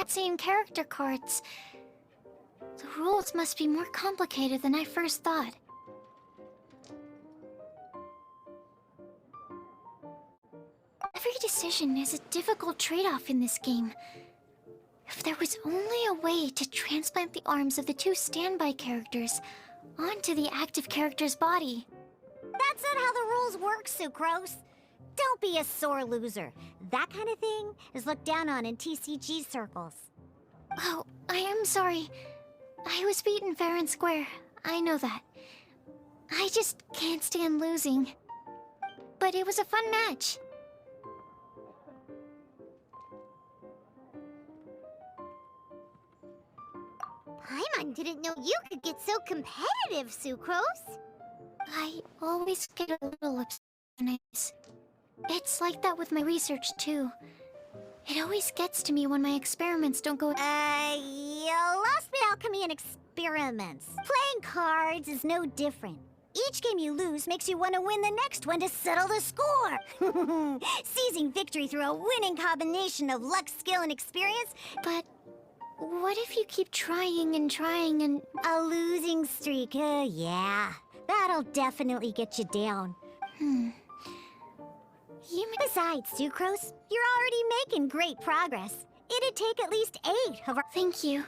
that same character cards. The rules must be more complicated than I first thought. Every decision is a difficult trade-off in this game. If there was only a way to transplant the arms of the two standby characters onto the active character's body. That's not how the rules work, Sucrose. Don't be a sore loser. That kind of thing is looked down on in TCG circles. Oh, I am sorry. I was beaten fair and square. I know that. I just can't stand losing. But it was a fun match. Paimon didn't know you could get so competitive, Sucrose. I always get a little upset. It's like that with my research, too. It always gets to me when my experiments don't go... You lost me alchemy and experiments. Playing cards is no different. Each game you lose makes you want to win the next one to settle the score. Seizing victory through a winning combination of luck, skill, and experience. But what if you keep trying and trying and... A losing streak, yeah. That'll definitely get you down. Besides, Sucrose, you're already making great progress. It'd take at least 8 of our... Thank you.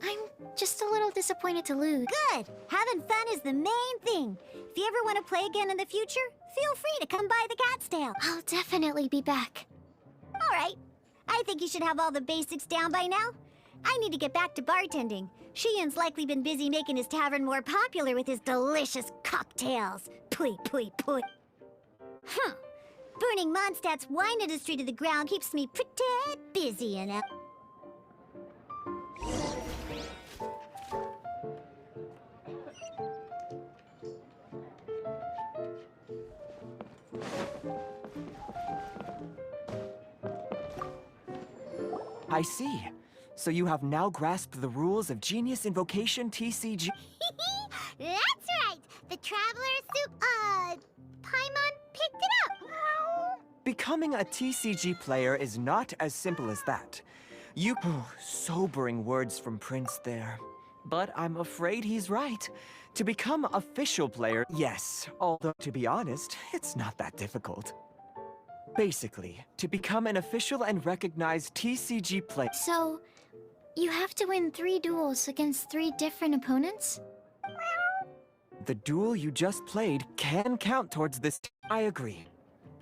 I'm just a little disappointed to lose. Good! Having fun is the main thing. If you ever want to play again in the future, feel free to come by the Cat's Tail. I'll definitely be back. Alright. I think you should have all the basics down by now. I need to get back to bartending. Shiyan's likely been busy making his tavern more popular with his delicious cocktails. Pui, pui, pui. Huh. Burning Mondstadt's wine industry to the ground keeps me pretty busy, you know. I see. So you have now grasped the rules of Genius Invocation TCG. That's right! The Traveler Paimon picked it up! Becoming a TCG player is not as simple as that. Sobering words from Prince there. But I'm afraid he's right. To become official player, yes. Although, to be honest, it's not that difficult. Basically, to become an official and recognized TCG player... So, you have to win 3 duels against 3 different opponents? The duel you just played can count towards this. I agree.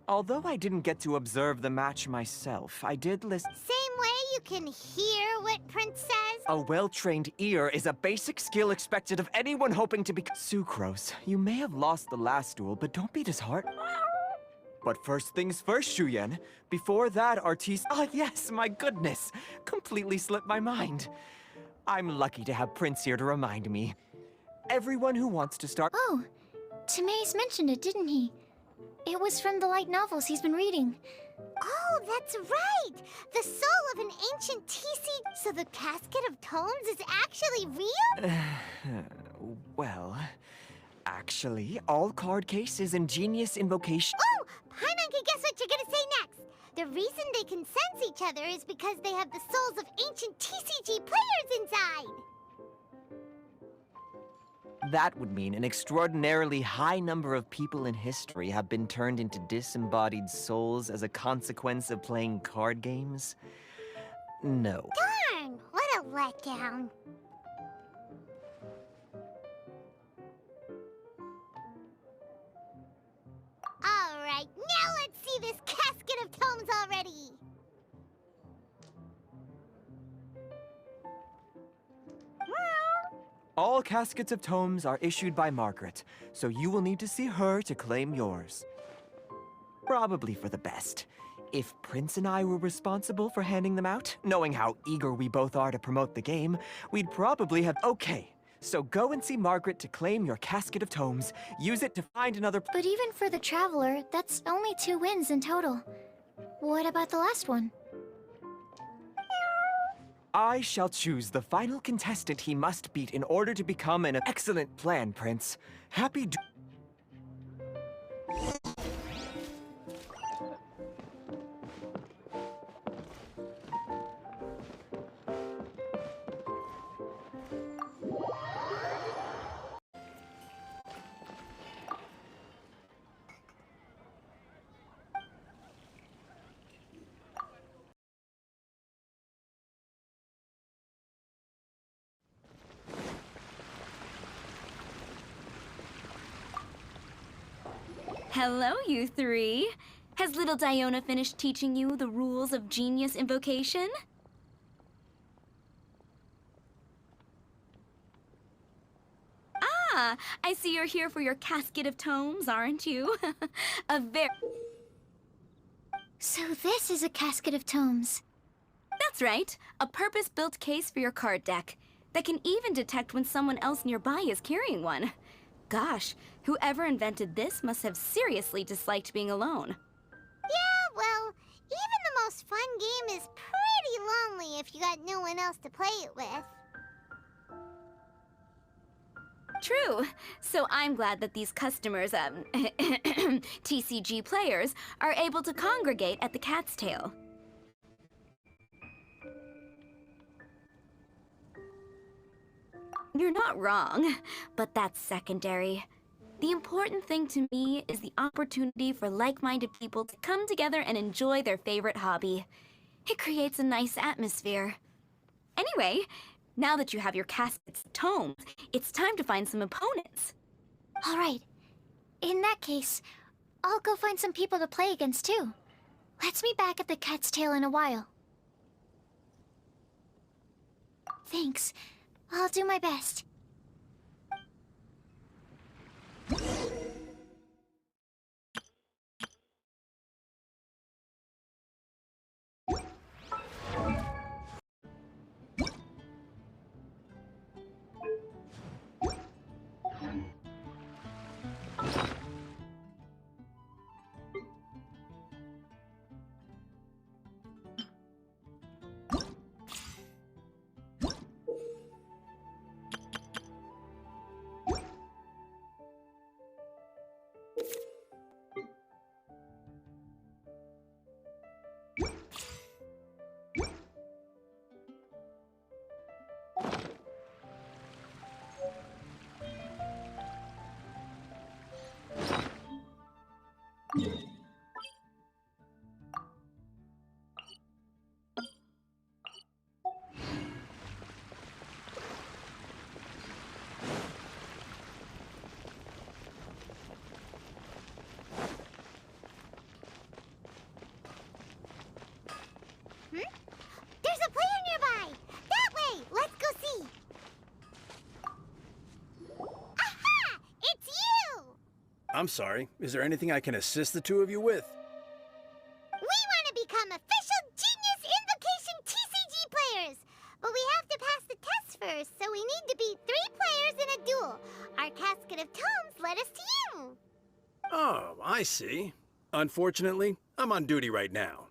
Although I didn't get to observe the match myself, I did listen. Same way you can hear what Prince says? A well-trained ear is a basic skill expected of anyone hoping to become... Sucrose, you may have lost the last duel, but don't be disheartened. But first things first, Shuyen. Before that, Ah, yes, my goodness. Completely slipped my mind. I'm lucky to have Prince here to remind me. Everyone who wants to start... Oh, Tamae's mentioned it, didn't he? It was from the light novels he's been reading. Oh, that's right! The soul of an ancient TC... So the Casket of Tomes is actually real? Well... Actually, all card cases and Genius Invocation... Oh! Paimon can guess what you're gonna say next! The reason they can sense each other is because they have the souls of ancient TCG players inside! That would mean an extraordinarily high number of people in history have been turned into disembodied souls as a consequence of playing card games? No. Darn! What a letdown. Alright, now let's see this Casket of Tomes already! All caskets of tomes are issued by Margaret, so you will need to see her to claim yours. Probably for the best. If Prince and I were responsible for handing them out, knowing how eager we both are to promote the game, we'd probably have... Okay, so go and see Margaret to claim your casket of tomes. Use it to find another... But even for the Traveler, that's only 2 wins in total. What about the last one? I shall choose the final contestant he must beat in order to become an excellent plan, Prince. Happy Hello, you three. Has little Diona finished teaching you the rules of genius invocation? Ah, I see you're here for your casket of tomes, aren't you? A very... So this is a casket of tomes. That's right. A purpose-built case for your card deck that can even detect when someone else nearby is carrying one. Gosh, whoever invented this must have seriously disliked being alone. Yeah, well, even the most fun game is pretty lonely if you got no one else to play it with. True. So I'm glad that these customers, TCG players, are able to congregate at the Cat's Tail. You're not wrong, but that's secondary. The important thing to me is the opportunity for like-minded people to come together and enjoy their favorite hobby. It creates a nice atmosphere. Anyway, now that you have your caskets of tomes, it's time to find some opponents. All right. In that case, I'll go find some people to play against too. Let's meet back at the Cat's Tail in a while. Thanks. I'll do my best. There's a player nearby! That way! Let's go see! Aha! It's you! I'm sorry. Is there anything I can assist the two of you with? We want to become official Genius Invocation TCG players! But we have to pass the test first, so we need to beat 3 players in a duel. Our casket of tomes led us to you! Oh, I see. Unfortunately, I'm on duty right now.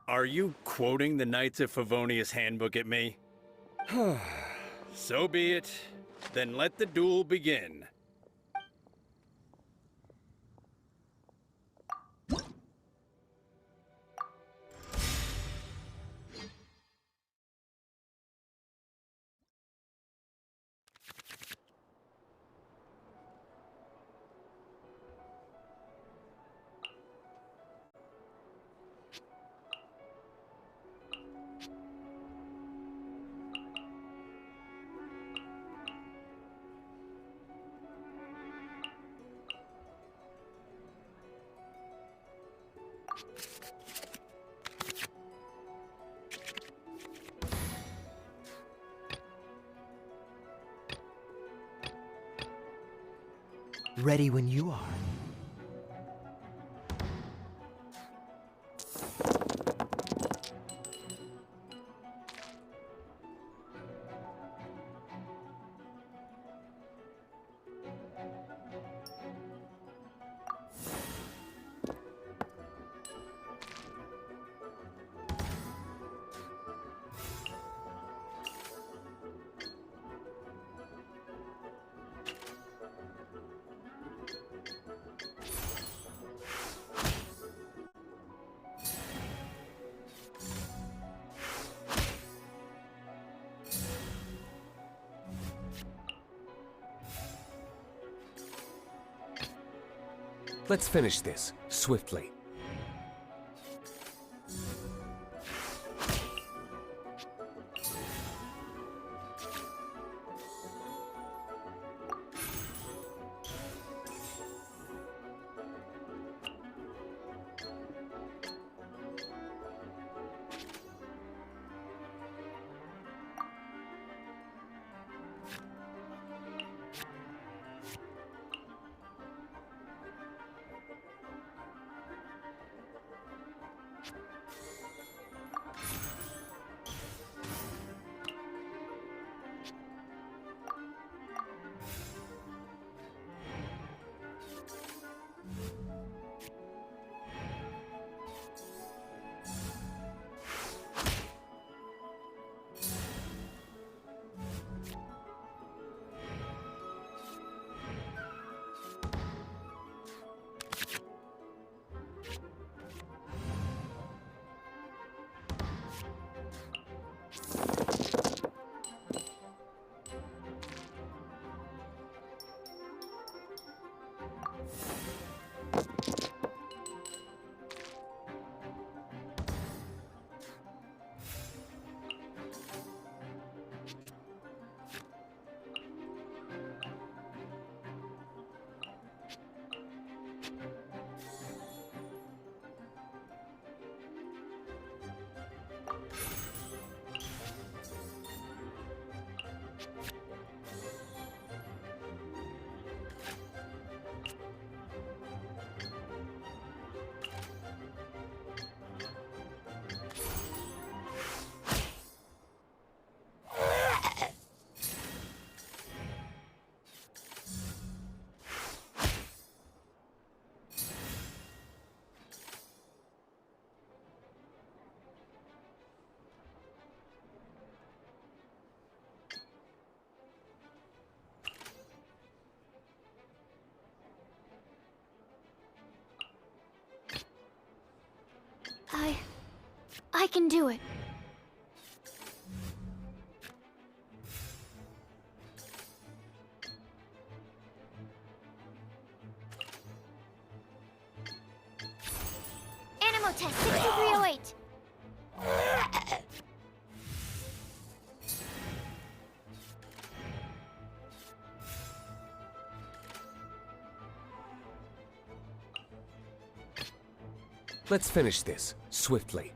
Are you quoting the Knights of Favonius handbook at me? So be it. Then let the duel begin. Ready when you are. Let's finish this, swiftly. can do it. Animo test 6308. Let's finish this, swiftly.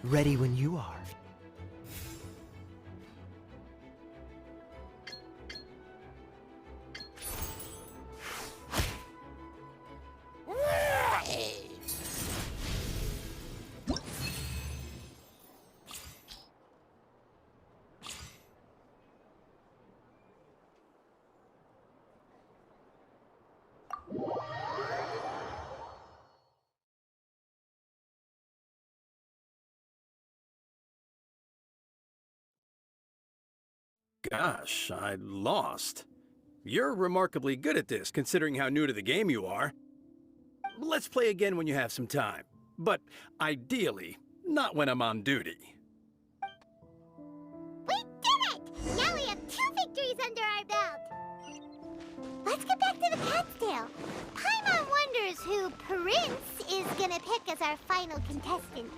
Ready when you are. Gosh, I lost. You're remarkably good at this, considering how new to the game you are. Let's play again when you have some time. But ideally, not when I'm on duty. We did it! Now we have 2 victories under our belt. Let's get back to the cat's tail. Paimon wonders who Prince is gonna pick as our final contestant.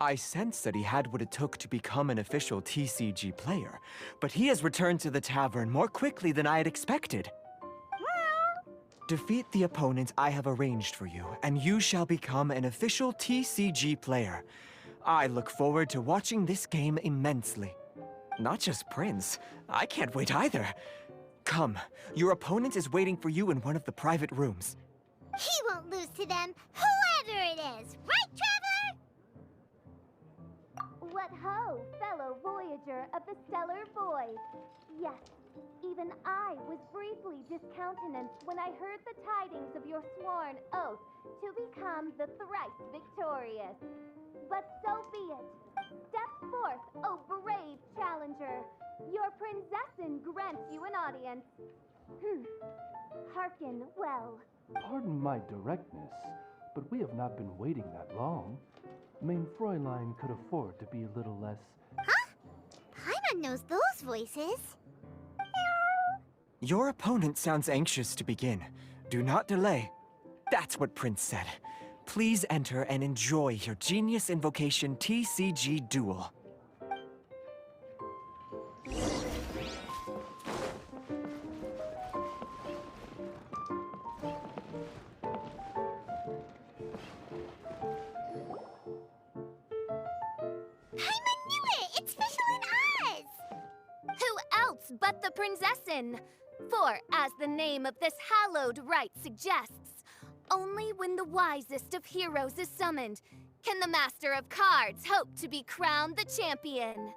I sensed that he had what it took to become an official TCG player, but he has returned to the tavern more quickly than I had expected. Defeat the opponent I have arranged for you, and you shall become an official TCG player. I look forward to watching this game immensely. Not just Prince. I can't wait either. Come, your opponent is waiting for you in one of the private rooms. He won't lose to them, whoever it is. Right, Traveler? What ho, fellow voyager of the stellar void. Yes, even I was briefly discountenanced when I heard the tidings of your sworn oath to become the thrice victorious. But so be it. Step forth, O brave challenger. Your princessin grants you an audience. Hearken well. Pardon my directness, but we have not been waiting that long. Mein Fräulein could afford to be a little less... Huh? Paimon knows those voices. Your opponent sounds anxious to begin. Do not delay. That's what Prince said. Please enter and enjoy your Genius Invocation TCG Duel. Paimon knew it! It's Fischl and Oz! Who else but the princessin? For, as the name of this hallowed rite suggests, only when the wisest of heroes is summoned can the master of cards hope to be crowned the champion.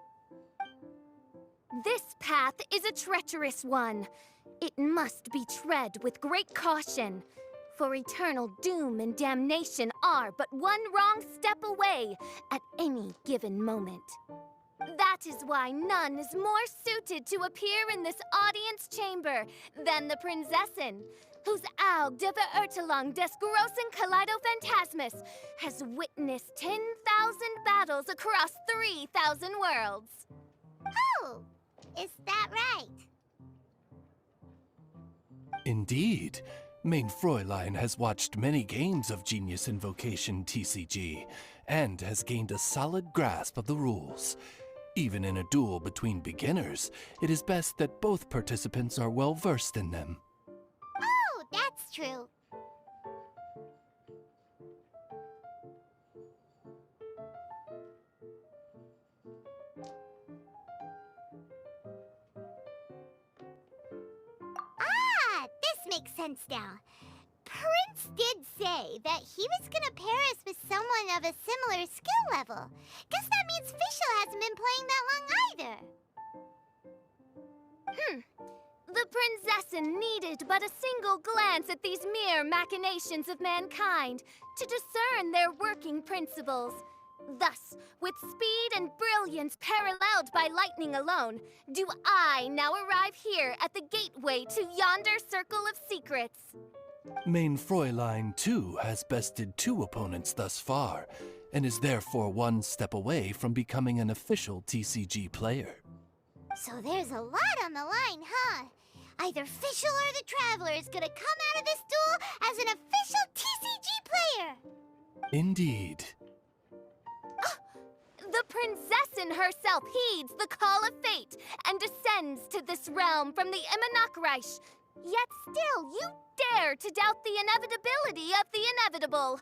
This path is a treacherous one. It must be tread with great caution, for eternal doom and damnation are but one wrong step away at any given moment. That is why none is more suited to appear in this audience chamber than the Prinzessin, whose alg de Verurtelung des großen Kaleidophantasmus has witnessed 10,000 battles across 3,000 worlds. Oh, is that right? Indeed. Main Fräulein has watched many games of Genius Invocation TCG, and has gained a solid grasp of the rules. Even in a duel between beginners, it is best that both participants are well versed in them. Oh, that's true. Ah, this makes sense now. Prince did say that he was gonna pair us with someone of a similar skill level. Guess that means Fischl hasn't been playing that long either. The Prinzessin needed but a single glance at these mere machinations of mankind to discern their working principles. Thus, with speed and brilliance paralleled by lightning alone, do I now arrive here at the gateway to yonder circle of secrets. Main Fräulein, too, has bested 2 opponents thus far, and is therefore one step away from becoming an official TCG player. So there's a lot on the line, huh? Either Fischl or the Traveler is gonna come out of this duel as an official TCG player! Indeed. The Prinzessin herself heeds the call of fate and descends to this realm from the Immanakreich. Yet still, you dare to doubt the inevitability of the inevitable.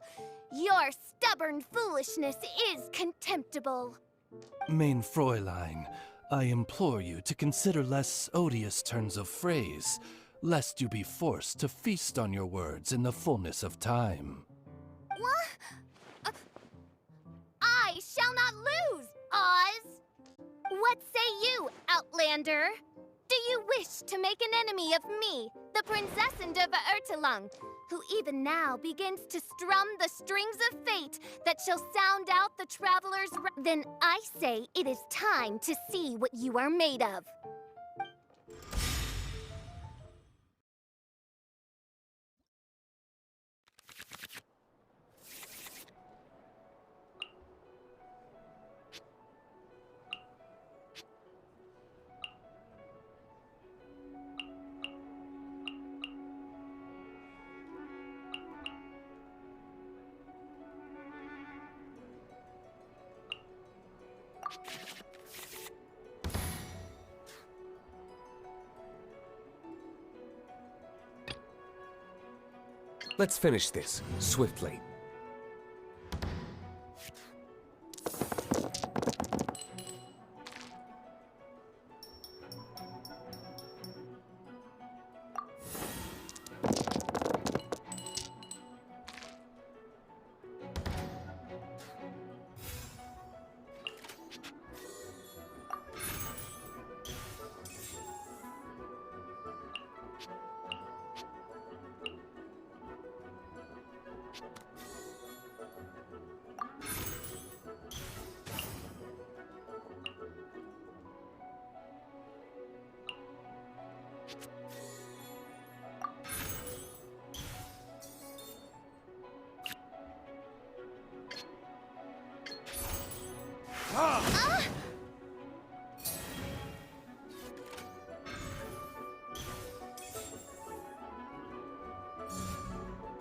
Your stubborn foolishness is contemptible. Main Fräulein, I implore you to consider less odious turns of phrase, lest you be forced to feast on your words in the fullness of time. What? I shall not lose, Oz! What say you, Outlander? Do you wish to make an enemy of me, the Prinzessin de Verurtelung, who even now begins to strum the strings of fate that shall sound out the traveler's Then I say it is time to see what you are made of. Let's finish this, swiftly.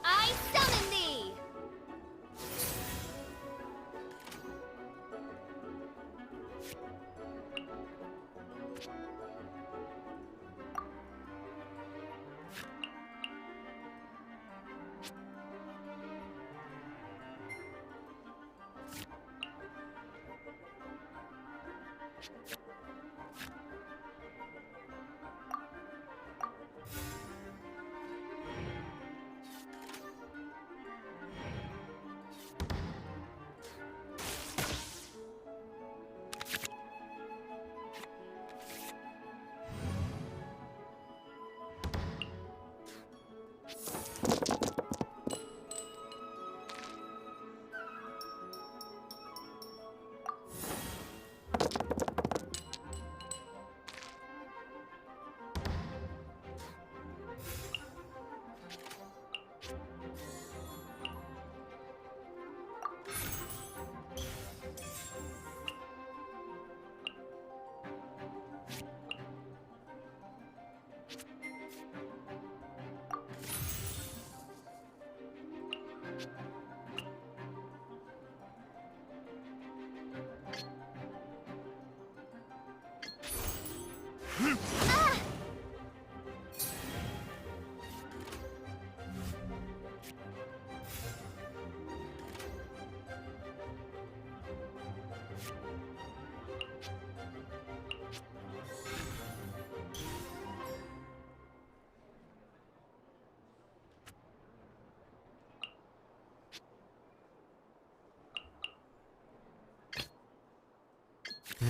I summon thee!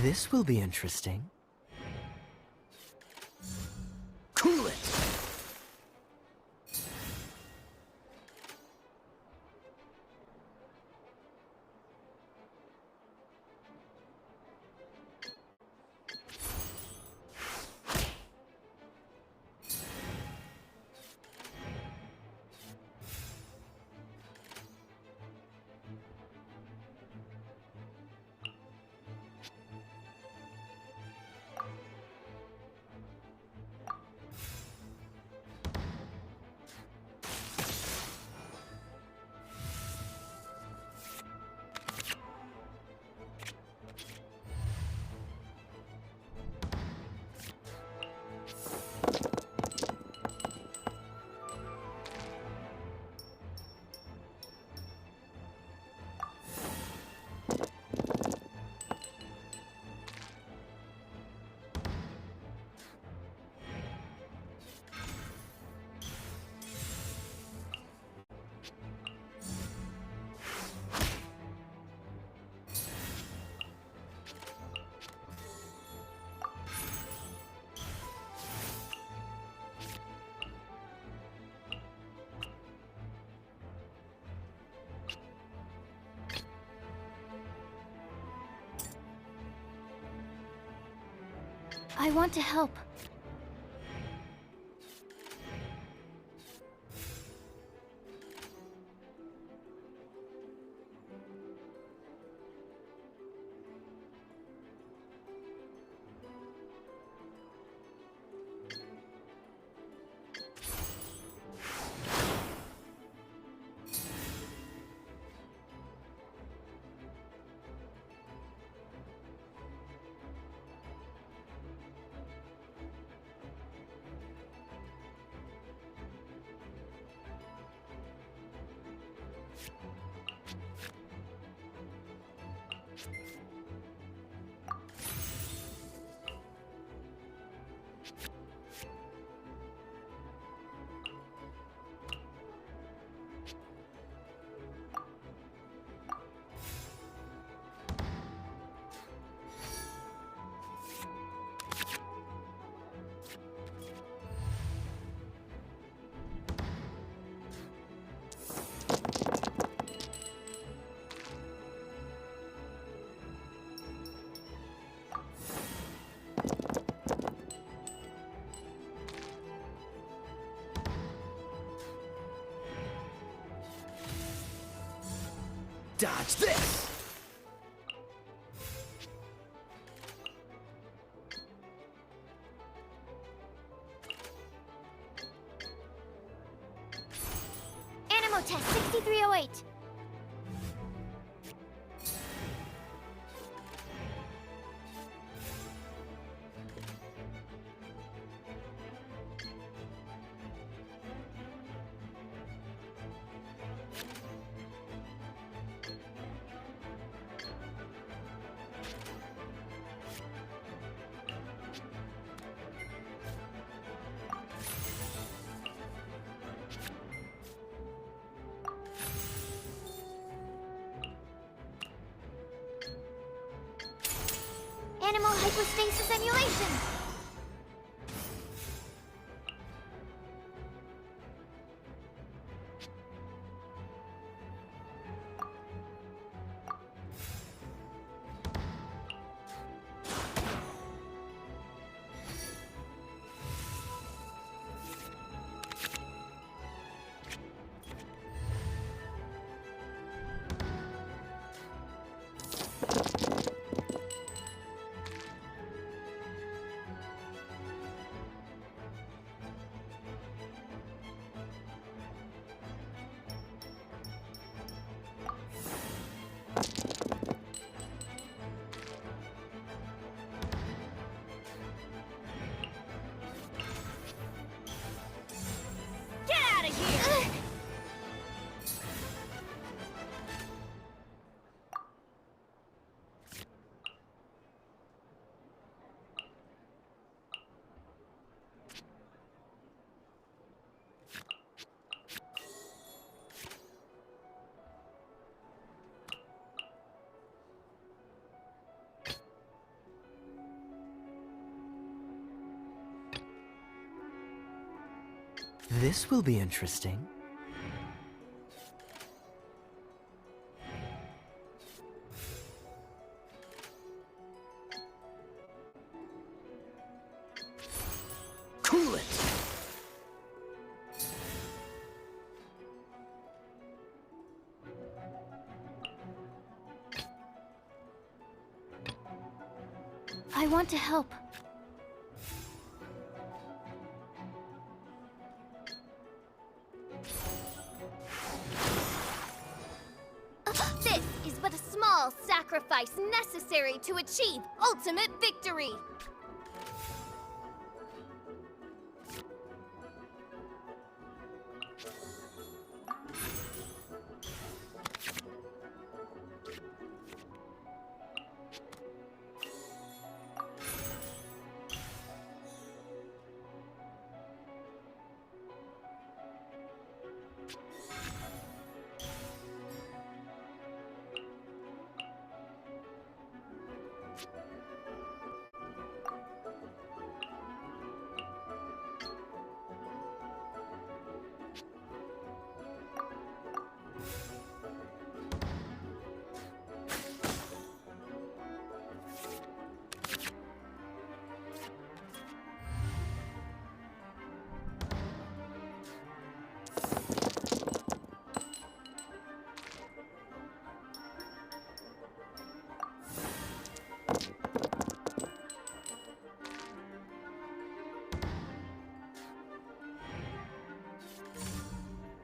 This will be interesting. Cool it! I want to help. Dodge this! Animo test 6308. Animal hypostasis emulation! This will be interesting. Cool it! I want to help. This is but a small sacrifice necessary to achieve ultimate victory.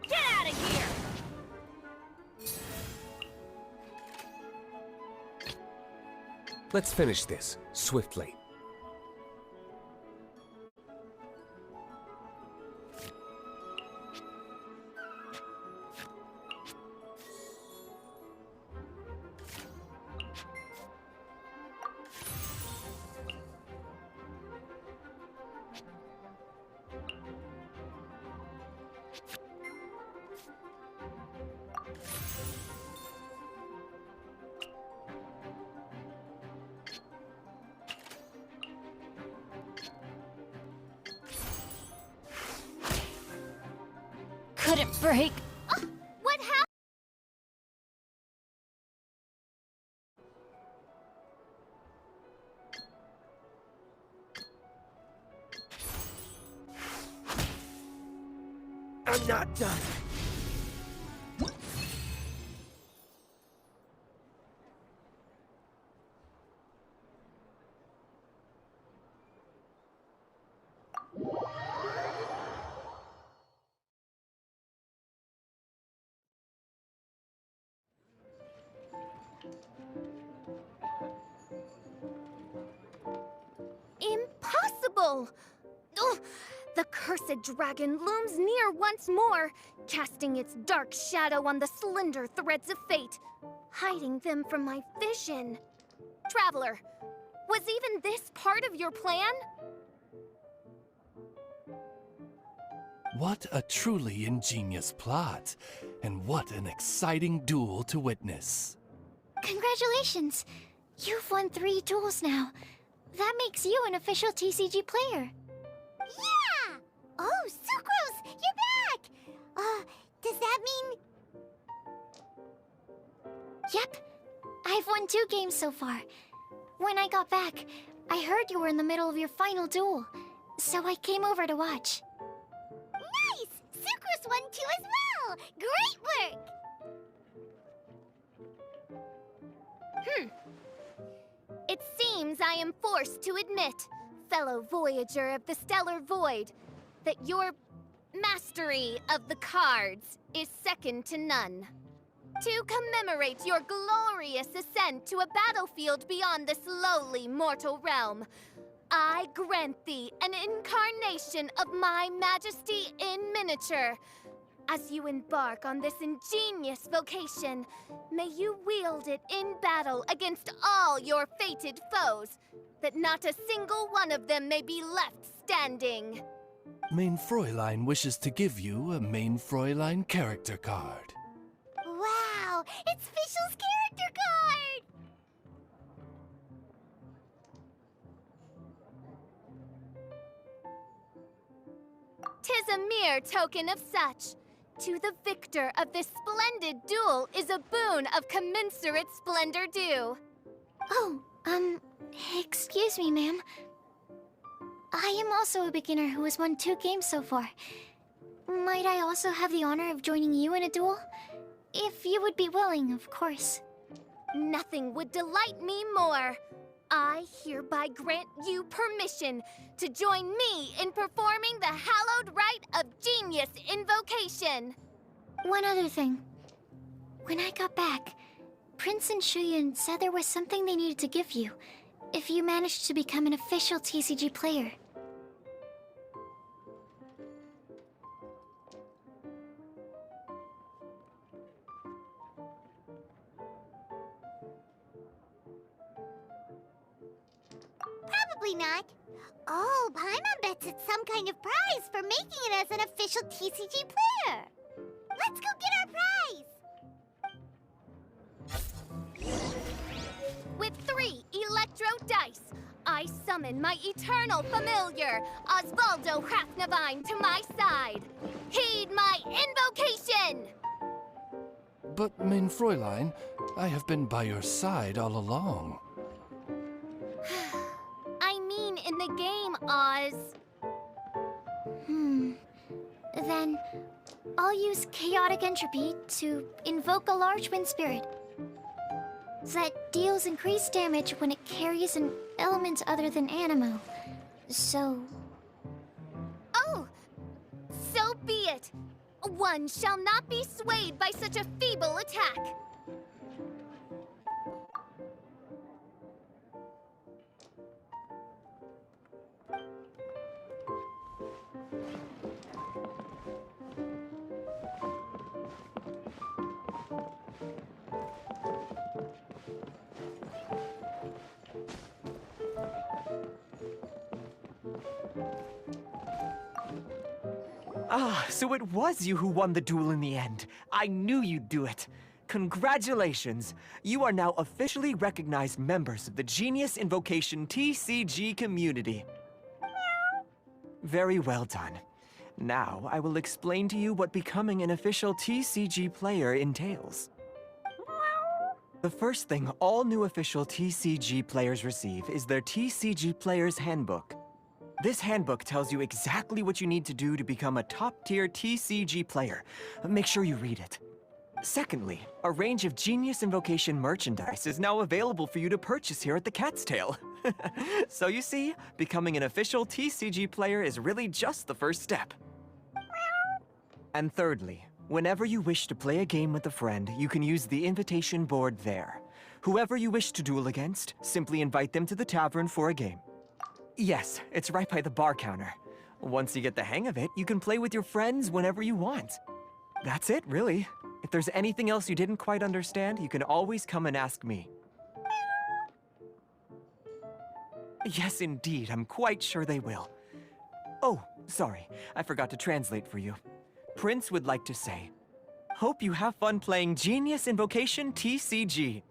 Get out of here! Let's finish this swiftly. Couldn't break. What happened? I'm not done. Impossible! Ugh, the cursed dragon looms near once more, casting its dark shadow on the slender threads of fate, hiding them from my vision. Traveler, was even this part of your plan? What a truly ingenious plot, and what an exciting duel to witness. Congratulations! You've won 3 duels now. That makes you an official TCG player. Yeah! Oh, Sucrose, you're back! Does that mean... Yep. I've won 2 games so far. When I got back, I heard you were in the middle of your final duel. So I came over to watch. Nice! Sucrose won too as well! Great work! It seems I am forced to admit, fellow voyager of the stellar void, that your mastery of the cards is second to none. To commemorate your glorious ascent to a battlefield beyond this lowly mortal realm, I grant thee an incarnation of my majesty in miniature. As you embark on this ingenious vocation, may you wield it in battle against all your fated foes, that not a single one of them may be left standing. Main Fräulein wishes to give you a Main Fräulein character card. Wow! It's Fischl's character card! 'Tis a mere token of such. To the victor of this splendid duel is a boon of commensurate splendor due. Oh, excuse me, ma'am. I am also a beginner who has won 2 games so far. Might I also have the honor of joining you in a duel? If you would be willing, of course. Nothing would delight me more. I hereby grant you permission to join me in performing the hallowed rite of genius invocation. One other thing. When I got back, Prince and Shuyan said there was something they needed to give you if you managed to become an official TCG player. Probably not. Oh, Paimon bets it's some kind of prize for making it as an official TCG player. Let's go get our prize! With 3 electro dice, I summon my eternal familiar, Osvaldo Hrafnavine, to my side. Heed my invocation! But, mein Fräulein, I have been by your side all along. I mean in the game, Oz. Then, I'll use Chaotic Entropy to invoke a large wind spirit that deals increased damage when it carries an element other than Animo. So... Oh! So be it! One shall not be swayed by such a feeble attack. Ah, so it was you who won the duel in the end. I knew you'd do it. Congratulations! You are now officially recognized members of the Genius Invocation TCG community. Very well done. Now, I will explain to you what becoming an official TCG player entails. The first thing all new official TCG players receive is their TCG Player's Handbook. This handbook tells you exactly what you need to do to become a top-tier TCG player. Make sure you read it. Secondly, a range of Genius Invocation merchandise is now available for you to purchase here at the Cat's Tail. So you see, becoming an official TCG player is really just the first step. And thirdly, whenever you wish to play a game with a friend, you can use the invitation board there. Whoever you wish to duel against, simply invite them to the tavern for a game. Yes, it's right by the bar counter. Once you get the hang of it, you can play with your friends whenever you want. That's it, really. If there's anything else you didn't quite understand, you can always come and ask me. Yes, indeed, I'm quite sure they will. Oh, sorry, I forgot to translate for you. Prince would like to say, hope you have fun playing Genius Invocation TCG.